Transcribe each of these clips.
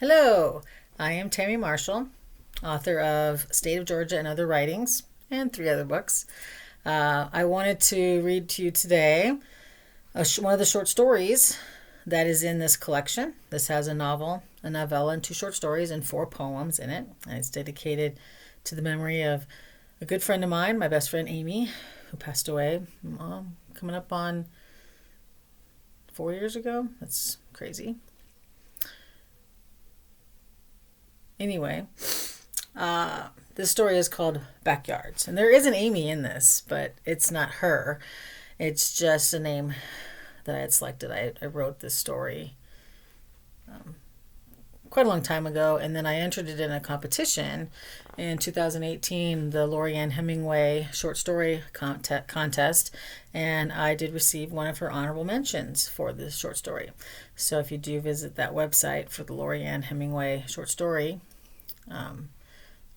Hello, I am Tammy Marshall, author of State of Georgia and Other Writings, and three other books. I wanted to read to you today one of the short stories that is in this collection. This has a novel, a novella, and two short stories and four poems in it. And it's dedicated to the memory of a good friend of mine, my best friend Amy, who passed away coming up on 4 years ago. That's crazy. Anyway, this story is called Backyards. And there is an Amy in this, but it's not her. It's just a name that I had selected. I wrote this story quite a long time ago, and then I entered it in a competition in 2018, the Lorianne Hemingway short story contest, and I did receive one of her honorable mentions for this short story. So if you do visit that website for the Lorianne Hemingway short story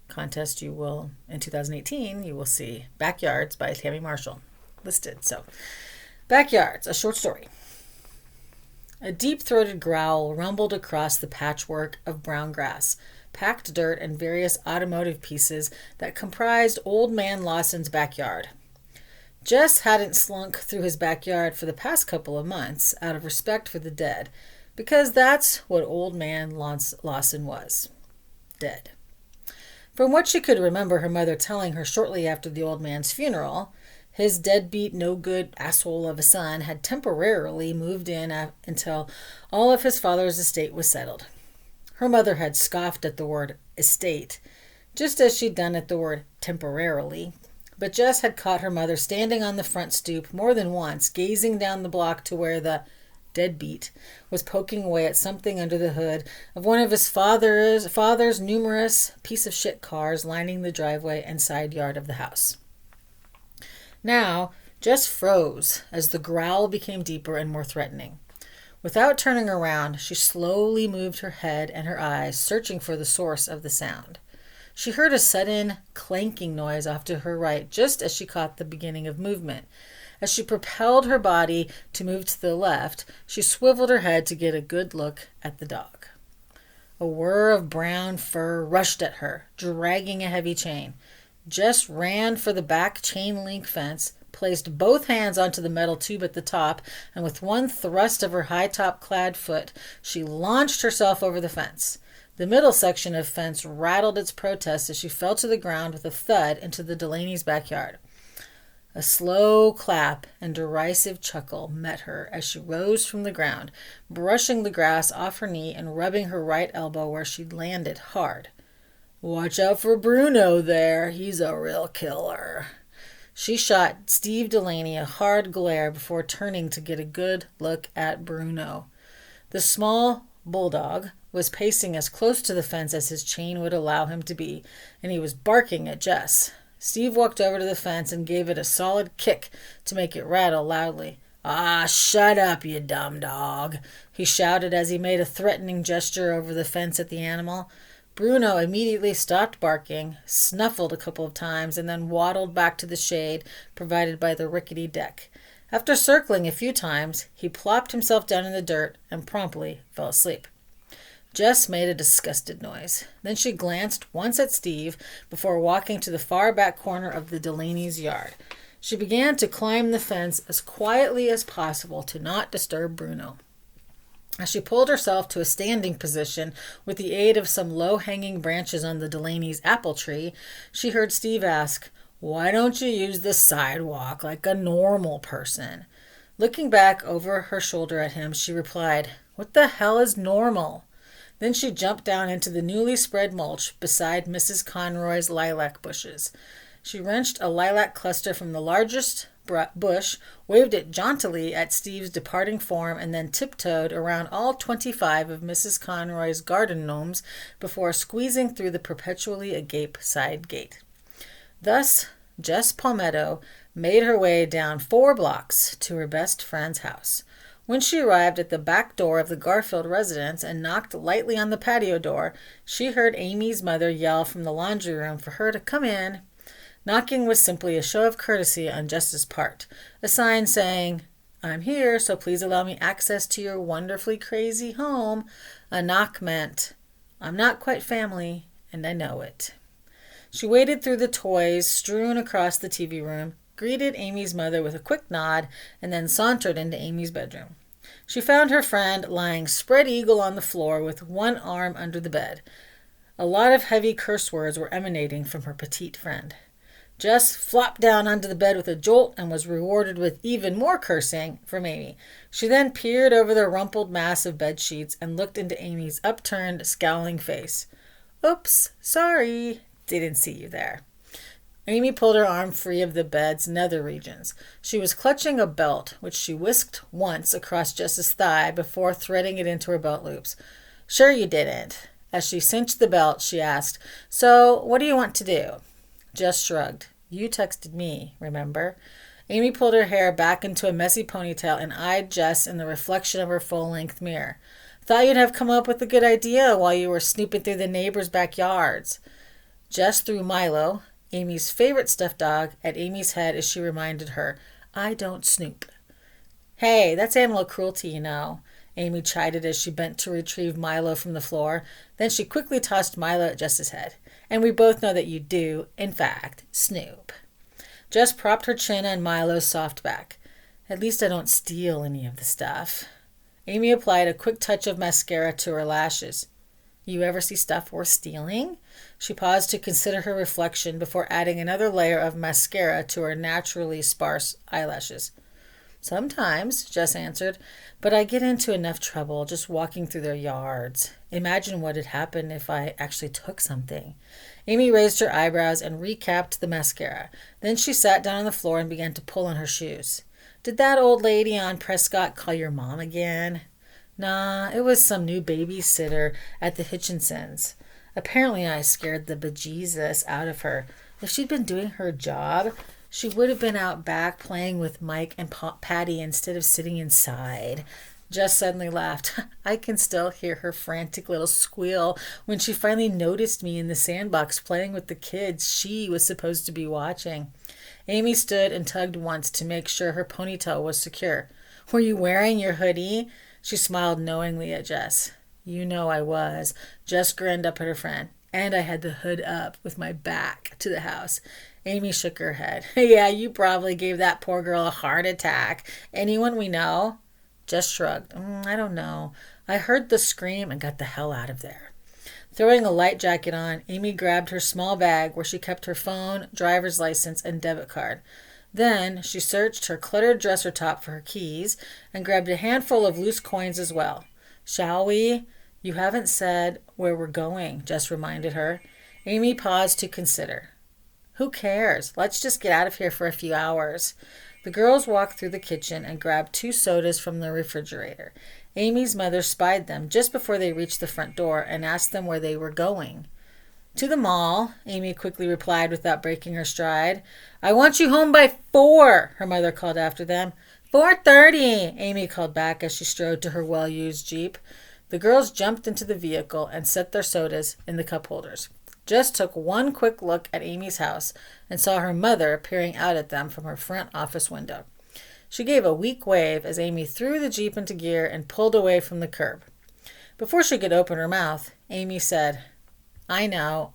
contest, you will, in 2018, you will see Backyards by Tammy Marshall listed. So, Backyards, a short story. A deep-throated growl rumbled across the patchwork of brown grass, packed dirt, and various automotive pieces that comprised Old Man Lawson's backyard. Jess hadn't slunk through his backyard for the past couple of months out of respect for the dead, because that's what Old Man Lawson was. Dead. From what she could remember her mother telling her shortly after the old man's funeral, his deadbeat, no-good asshole of a son had temporarily moved in until all of his father's estate was settled. Her mother had scoffed at the word estate, just as she'd done at the word temporarily, but Jess had caught her mother standing on the front stoop more than once, gazing down the block to where the deadbeat was poking away at something under the hood of one of his father's numerous piece-of-shit cars lining the driveway and side yard of the house. Now, Jess froze as the growl became deeper and more threatening. Without turning around, she slowly moved her head and her eyes, searching for the source of the sound. She heard a sudden clanking noise off to her right just as she caught the beginning of movement. As she propelled her body to move to the left, she swiveled her head to get a good look at the dog. A whir of brown fur rushed at her, dragging a heavy chain. Jess ran for the back chain-link fence, placed both hands onto the metal tube at the top, and with one thrust of her high-top clad foot, she launched herself over the fence. The middle section of fence rattled its protest as she fell to the ground with a thud into the Delaney's backyard. A slow clap and derisive chuckle met her as she rose from the ground, brushing the grass off her knee and rubbing her right elbow where she'd landed hard. "Watch out for Bruno there. He's a real killer." She shot Steve Delaney a hard glare before turning to get a good look at Bruno. The small bulldog was pacing as close to the fence as his chain would allow him to be, and he was barking at Jess. Steve walked over to the fence and gave it a solid kick to make it rattle loudly. "Ah, shut up, you dumb dog," he shouted as he made a threatening gesture over the fence at the animal. Bruno immediately stopped barking, snuffled a couple of times, and then waddled back to the shade provided by the rickety deck. After circling a few times, he plopped himself down in the dirt and promptly fell asleep. Jess made a disgusted noise. Then she glanced once at Steve before walking to the far back corner of the Delaney's yard. She began to climb the fence as quietly as possible to not disturb Bruno. As she pulled herself to a standing position with the aid of some low-hanging branches on the Delaney's apple tree, she heard Steve ask, "Why don't you use the sidewalk like a normal person?" Looking back over her shoulder at him, she replied, "What the hell is normal?" Then she jumped down into the newly spread mulch beside Mrs. Conroy's lilac bushes. She wrenched a lilac cluster from the largest bush, waved it jauntily at Steve's departing form, and then tiptoed around all 25 of Mrs. Conroy's garden gnomes before squeezing through the perpetually agape side gate. Thus, Jess Palmetto made her way down 4 blocks to her best friend's house. When she arrived at the back door of the Garfield residence and knocked lightly on the patio door, she heard Amy's mother yell from the laundry room for her to come in. Knocking was simply a show of courtesy on Jess's part, a sign saying, "I'm here, so please allow me access to your wonderfully crazy home." A knock meant, I'm not quite family, and I know it. She waded through the toys strewn across the TV room, greeted Amy's mother with a quick nod, and then sauntered into Amy's bedroom. She found her friend lying spread eagle on the floor with one arm under the bed. A lot of heavy curse words were emanating from her petite friend. Jess flopped down onto the bed with a jolt and was rewarded with even more cursing from Amy. She then peered over the rumpled mass of bed sheets and looked into Amy's upturned, scowling face. Oops, sorry. Didn't see you there. Amy pulled her arm free of the bed's nether regions. She was clutching a belt, which she whisked once across Jess's thigh before threading it into her belt loops. Sure you didn't. As she cinched the belt, she asked, So, what do you want to do? Jess shrugged. You texted me, remember? Amy pulled her hair back into a messy ponytail and eyed Jess in the reflection of her full-length mirror. Thought you'd have come up with a good idea while you were snooping through the neighbors' backyards. Jess threw Milo, Amy's favorite stuffed dog, at Amy's head as she reminded her, I don't snoop. Hey, that's animal cruelty, you know, Amy chided as she bent to retrieve Milo from the floor. Then she quickly tossed Milo at Jess's head. And we both know that you do, in fact, snoop. Jess propped her chin on Milo's soft back. At least I don't steal any of the stuff. Amy applied a quick touch of mascara to her lashes. You ever see stuff worth stealing? She paused to consider her reflection before adding another layer of mascara to her naturally sparse eyelashes. Sometimes, Jess answered, but I get into enough trouble just walking through their yards. Imagine what had happened if I actually took something. Amy raised her eyebrows and recapped the mascara. Then she sat down on the floor and began to pull on her shoes. Did that old lady on Prescott call your mom again? Nah, it was some new babysitter at the Hitchinsons. Apparently I scared the bejesus out of her. If she'd been doing her job, she would have been out back playing with Mike and Patty instead of sitting inside. Jess suddenly laughed. I can still hear her frantic little squeal when she finally noticed me in the sandbox playing with the kids she was supposed to be watching. Amy stood and tugged once to make sure her ponytail was secure. Were you wearing your hoodie? She smiled knowingly at Jess. You know I was. Jess grinned up at her friend. And I had the hood up with my back to the house. Amy shook her head. Yeah, you probably gave that poor girl a heart attack. Anyone we know? Jess shrugged. I don't know. I heard the scream and got the hell out of there. Throwing a light jacket on, Amy grabbed her small bag where she kept her phone, driver's license, and debit card. Then she searched her cluttered dresser top for her keys and grabbed a handful of loose coins as well. Shall we? You haven't said where we're going, Jess reminded her. Amy paused to consider. Who cares? Let's just get out of here for a few hours. The girls walked through the kitchen and grabbed 2 sodas from the refrigerator. Amy's mother spied them just before they reached the front door and asked them where they were going. To the mall, Amy quickly replied without breaking her stride. I want you home by 4, her mother called after them. 4:30, Amy called back as she strode to her well-used Jeep. The girls jumped into the vehicle and set their sodas in the cup holders. Jess took one quick look at Amy's house and saw her mother peering out at them from her front office window. She gave a weak wave as Amy threw the Jeep into gear and pulled away from the curb. Before she could open her mouth, Amy said, I know.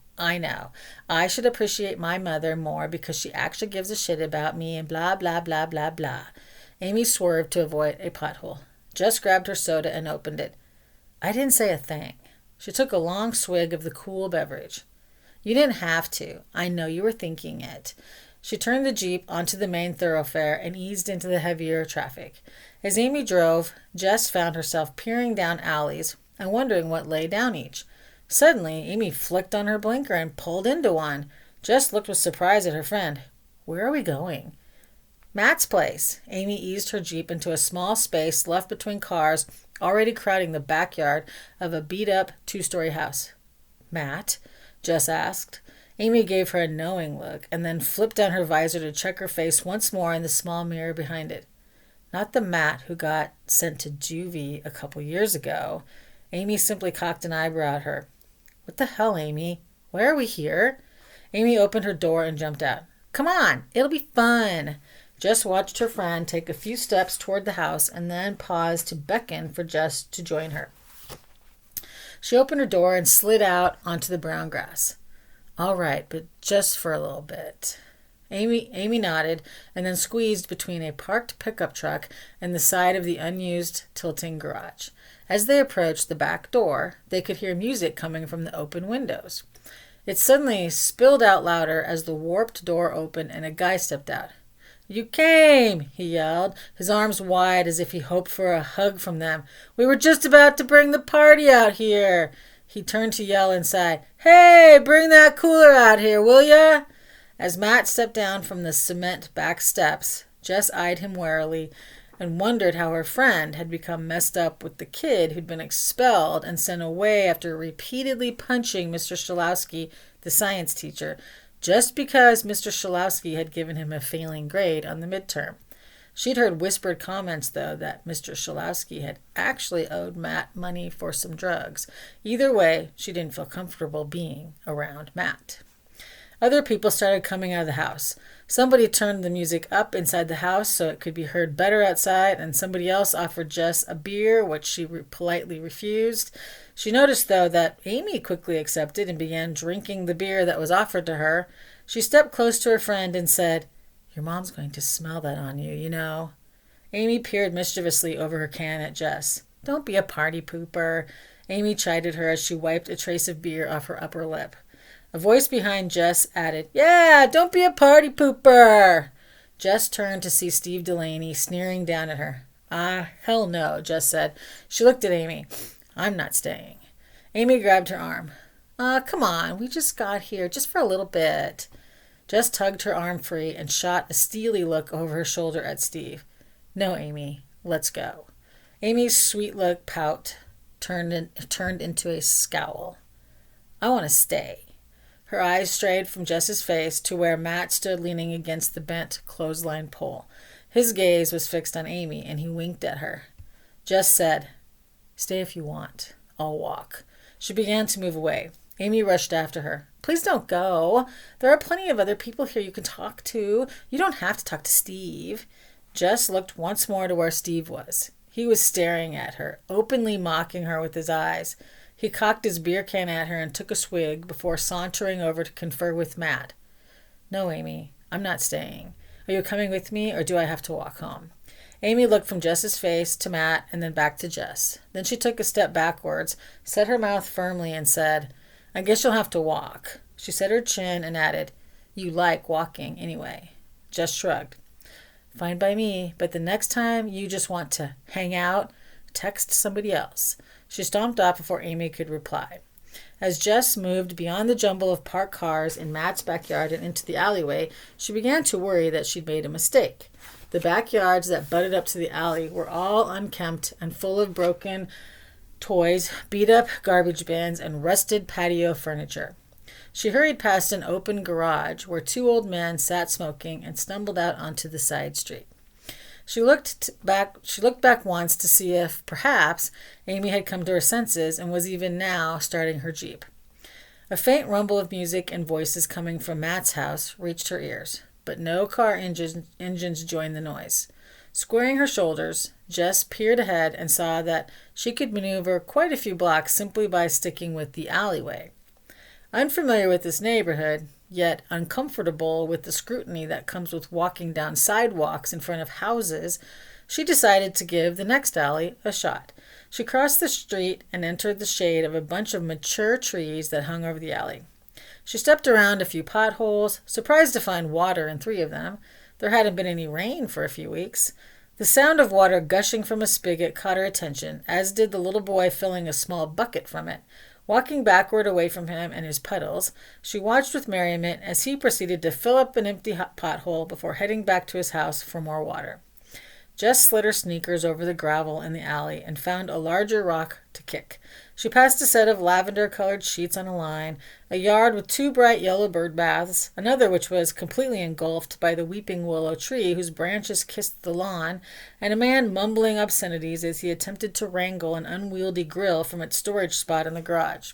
I should appreciate my mother more because she actually gives a shit about me and blah, blah, blah, blah, blah. Amy swerved to avoid a pothole. Jess grabbed her soda and opened it. I didn't say a thing. She took a long swig of the cool beverage. You didn't have to. I know you were thinking it. She turned the Jeep onto the main thoroughfare and eased into the heavier traffic. As Amy drove, Jess found herself peering down alleys and wondering what lay down each. Suddenly, Amy flicked on her blinker and pulled into one. Jess looked with surprise at her friend. Where are we going? Matt's place. Amy eased her Jeep into a small space left between cars already crowding the backyard of a beat-up 2-story house. Matt? Jess asked. Amy gave her a knowing look and then flipped down her visor to check her face once more in the small mirror behind it. Not the Matt who got sent to juvie a couple years ago. Amy simply cocked an eyebrow at her. What the hell, Amy? Why are we here? Amy opened her door and jumped out. Come on, it'll be fun. Jess watched her friend take a few steps toward the house and then paused to beckon for Jess to join her. She opened her door and slid out onto the brown grass. All right, but just for a little bit. Amy nodded and then squeezed between a parked pickup truck and the side of the unused tilting garage. As they approached the back door, they could hear music coming from the open windows. It suddenly spilled out louder as the warped door opened and a guy stepped out. "You came!" he yelled, his arms wide as if he hoped for a hug from them. "We were just about to bring the party out here." He turned to yell inside, "Hey, bring that cooler out here, will ya?" As Matt stepped down from the cement back steps, Jess eyed him warily and wondered how her friend had become messed up with the kid who'd been expelled and sent away after repeatedly punching Mr. Shalowski, the science teacher, just because Mr. Shalowski had given him a failing grade on the midterm. She'd heard whispered comments, though, that Mr. Shalowski had actually owed Matt money for some drugs. Either way, she didn't feel comfortable being around Matt. Other people started coming out of the house. Somebody turned the music up inside the house so it could be heard better outside, and somebody else offered Jess a beer, which she politely refused. She noticed, though, that Amy quickly accepted and began drinking the beer that was offered to her. She stepped close to her friend and said, "Your mom's going to smell that on you, you know." Amy peered mischievously over her can at Jess. "Don't be a party pooper," Amy chided her as she wiped a trace of beer off her upper lip. A voice behind Jess added, "Yeah, don't be a party pooper." Jess turned to see Steve Delaney sneering down at her. "Ah, hell no," Jess said. She looked at Amy. "I'm not staying." Amy grabbed her arm. Come on, we just got here, just for a little bit." Jess tugged her arm free and shot a steely look over her shoulder at Steve. "No, Amy, let's go." Amy's sweet look pout turned into a scowl. "I want to stay." Her eyes strayed from Jess's face to where Matt stood leaning against the bent clothesline pole. His gaze was fixed on Amy, and he winked at her. Jess said, "Stay if you want. I'll walk." She began to move away. Amy rushed after her. "Please don't go. There are plenty of other people here you can talk to. You don't have to talk to Steve." Jess looked once more to where Steve was. He was staring at her, openly mocking her with his eyes. He cocked his beer can at her and took a swig before sauntering over to confer with Matt. "No, Amy, I'm not staying. Are you coming with me, or do I have to walk home?" Amy looked from Jess's face to Matt and then back to Jess. Then she took a step backwards, set her mouth firmly, and said, "I guess you'll have to walk." She set her chin and added, "You like walking anyway." Jess shrugged. "Fine by me, but the next time you just want to hang out, text somebody else." She stomped off before Amy could reply. As Jess moved beyond the jumble of parked cars in Matt's backyard and into the alleyway, she began to worry that she'd made a mistake. The backyards that butted up to the alley were all unkempt and full of broken toys, beat-up garbage bins, and rusted patio furniture. She hurried past an open garage where two old men sat smoking and stumbled out onto the side street. She looked back once to see if, perhaps, Amy had come to her senses and was even now starting her Jeep. A faint rumble of music and voices coming from Matt's house reached her ears, but no car engines joined the noise. Squaring her shoulders, Jess peered ahead and saw that she could maneuver quite a few blocks simply by sticking with the alleyway. Unfamiliar with this neighborhood, yet uncomfortable with the scrutiny that comes with walking down sidewalks in front of houses, she decided to give the next alley a shot. She crossed the street and entered the shade of a bunch of mature trees that hung over the alley. She stepped around a few potholes, surprised to find water in 3 of them. There hadn't been any rain for a few weeks. The sound of water gushing from a spigot caught her attention, as did the little boy filling a small bucket from it. Walking backward away from him and his puddles, she watched with merriment as he proceeded to fill up an empty pothole before heading back to his house for more water. Jess slid her sneakers over the gravel in the alley and found a larger rock to kick. She passed a set of lavender-colored sheets on a line, a yard with 2 bright yellow bird baths, another which was completely engulfed by the weeping willow tree whose branches kissed the lawn, and a man mumbling obscenities as he attempted to wrangle an unwieldy grill from its storage spot in the garage.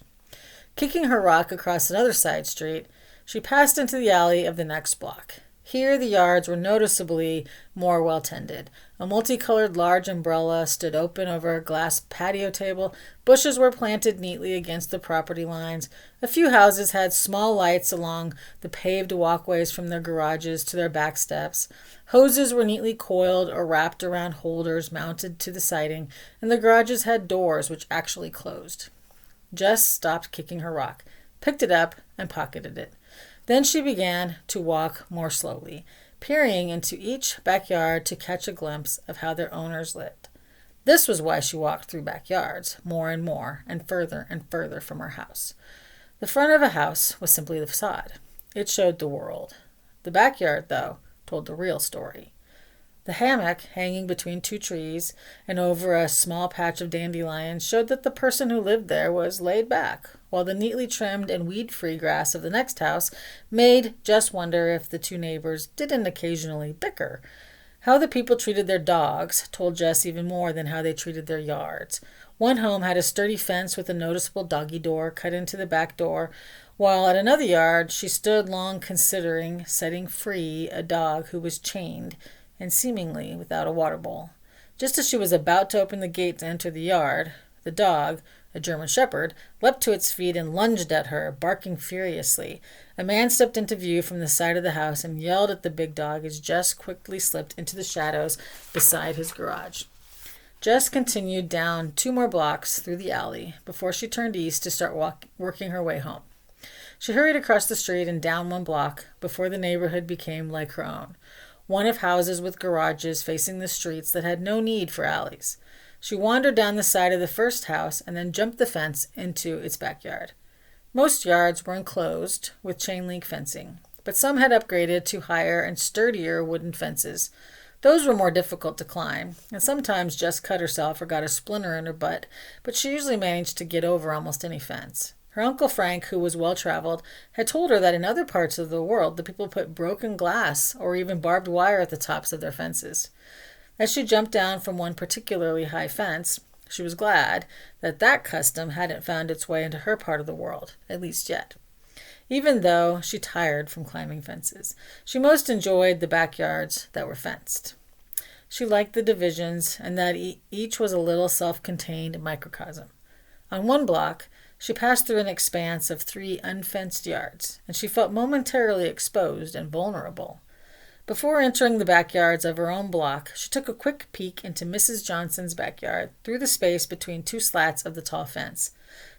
Kicking her rock across another side street, she passed into the alley of the next block. Here the yards were noticeably more well tended. A multicolored large umbrella stood open over a glass patio table. Bushes were planted neatly against the property lines. A few houses had small lights along the paved walkways from their garages to their back steps. Hoses were neatly coiled or wrapped around holders mounted to the siding, and the garages had doors which actually closed. Jess stopped kicking her rock, picked it up, and pocketed it. Then she began to walk more slowly, peering into each backyard to catch a glimpse of how their owners lived. This was why she walked through backyards, more and further from her house. The front of a house was simply the facade. It showed the world. The backyard, though, told the real story. The hammock, hanging between two trees and over a small patch of dandelions, showed that the person who lived there was laid back, while the neatly trimmed and weed-free grass of the next house made Jess wonder if the two neighbors didn't occasionally bicker. How the people treated their dogs told Jess even more than how they treated their yards. One home had a sturdy fence with a noticeable doggy door cut into the back door, while at another yard she stood long considering setting free a dog who was chained and seemingly without a water bowl. Just as she was about to open the gate to enter the yard, the dog, a German shepherd, leapt to its feet and lunged at her, barking furiously. A man stepped into view from the side of the house and yelled at the big dog as Jess quickly slipped into the shadows beside his garage. Jess continued down 2 more blocks through the alley before she turned east to start working her way home. She hurried across the street and down 1 block before the neighborhood became like her own. One of houses with garages facing the streets that had no need for alleys. She wandered down the side of the first house and then jumped the fence into its backyard. Most yards were enclosed with chain link fencing, but some had upgraded to higher and sturdier wooden fences. Those were more difficult to climb, and sometimes Jess cut herself or got a splinter in her butt, but she usually managed to get over almost any fence. Her Uncle Frank, who was well-traveled, had told her that in other parts of the world the people put broken glass or even barbed wire at the tops of their fences. As she jumped down from one particularly high fence, she was glad that that custom hadn't found its way into her part of the world, at least yet. Even though she tired from climbing fences, she most enjoyed the backyards that were fenced. She liked the divisions and that each was a little self-contained microcosm. On 1 block, she passed through an expanse of 3 unfenced yards, and she felt momentarily exposed and vulnerable. Before entering the backyards of her own block, she took a quick peek into Mrs. Johnson's backyard through the space between 2 slats of the tall fence.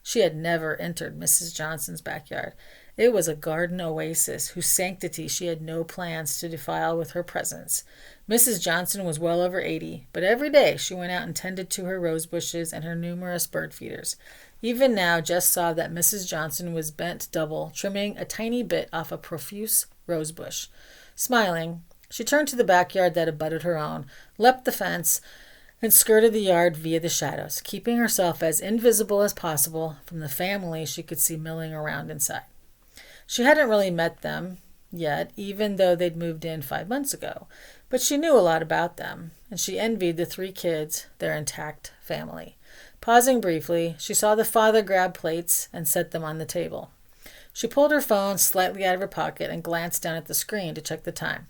She had never entered Mrs. Johnson's backyard. It was a garden oasis whose sanctity she had no plans to defile with her presence. Mrs. Johnson was well over 80, but every day she went out and tended to her rose bushes and her numerous bird feeders. Even now, Jess saw that Mrs. Johnson was bent double, trimming a tiny bit off a profuse rose bush. Smiling, she turned to the backyard that abutted her own, leapt the fence, and skirted the yard via the shadows, keeping herself as invisible as possible from the family she could see milling around inside. She hadn't really met them yet, even though they'd moved in 5 months ago, but she knew a lot about them, and she envied the 3 kids, their intact family. Pausing briefly, she saw the father grab plates and set them on the table. She pulled her phone slightly out of her pocket and glanced down at the screen to check the time.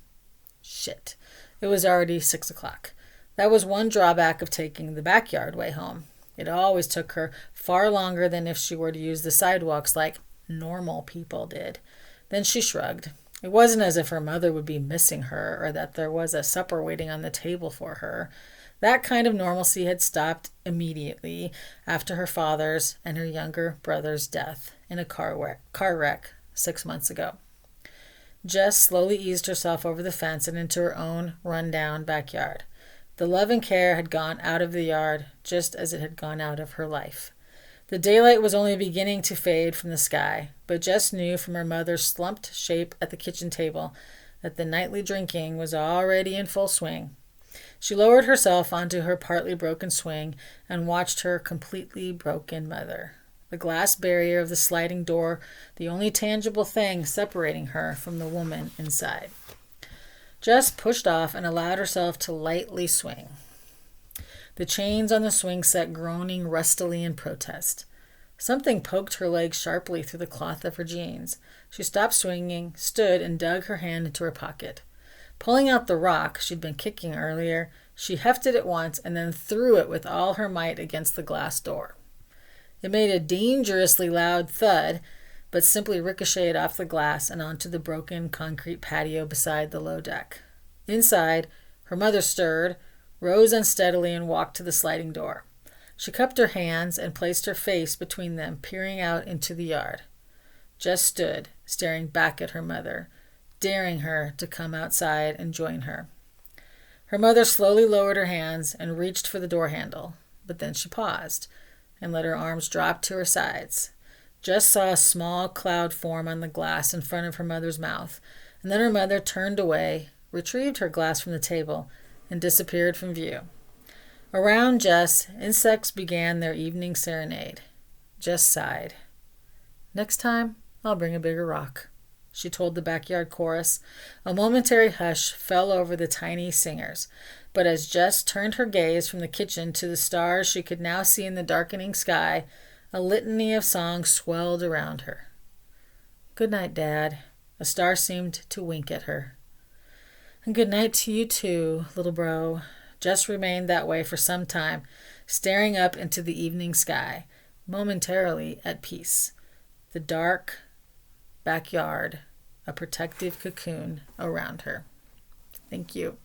Shit. It was already 6 o'clock. That was one drawback of taking the backyard way home. It always took her far longer than if she were to use the sidewalks like normal people did. Then she shrugged. It wasn't as if her mother would be missing her or that there was a supper waiting on the table for her. That kind of normalcy had stopped immediately after her father's and her younger brother's death in a car wreck 6 months ago. Jess slowly eased herself over the fence and into her own run-down backyard. The love and care had gone out of the yard just as it had gone out of her life. The daylight was only beginning to fade from the sky, but Jess knew from her mother's slumped shape at the kitchen table that the nightly drinking was already in full swing. She lowered herself onto her partly broken swing and watched her completely broken mother. The glass barrier of the sliding door, the only tangible thing separating her from the woman inside. Jess pushed off and allowed herself to lightly swing, the chains on the swing set groaning rustily in protest. Something poked her leg sharply through the cloth of her jeans. She stopped swinging, stood, and dug her hand into her pocket. Pulling out the rock she'd been kicking earlier, she hefted it once and then threw it with all her might against the glass door. It made a dangerously loud thud, but simply ricocheted off the glass and onto the broken concrete patio beside the low deck. Inside, her mother stirred, rose unsteadily, and walked to the sliding door. She cupped her hands and placed her face between them, peering out into the yard. Jess stood, staring back at her mother, daring her to come outside and join her. Her mother slowly lowered her hands and reached for the door handle, but then she paused and let her arms drop to her sides. Jess saw a small cloud form on the glass in front of her mother's mouth, and then her mother turned away, retrieved her glass from the table, and disappeared from view. Around Jess, insects began their evening serenade. Jess sighed. "Next time, I'll bring a bigger rock," she told the backyard chorus. A momentary hush fell over the tiny singers, but as Jess turned her gaze from the kitchen to the stars she could now see in the darkening sky, a litany of songs swelled around her. "Good night, Dad." A star seemed to wink at her. "And good night to you too, little bro." Jess remained that way for some time, staring up into the evening sky, momentarily at peace. The dark backyard, a protective cocoon around her. Thank you.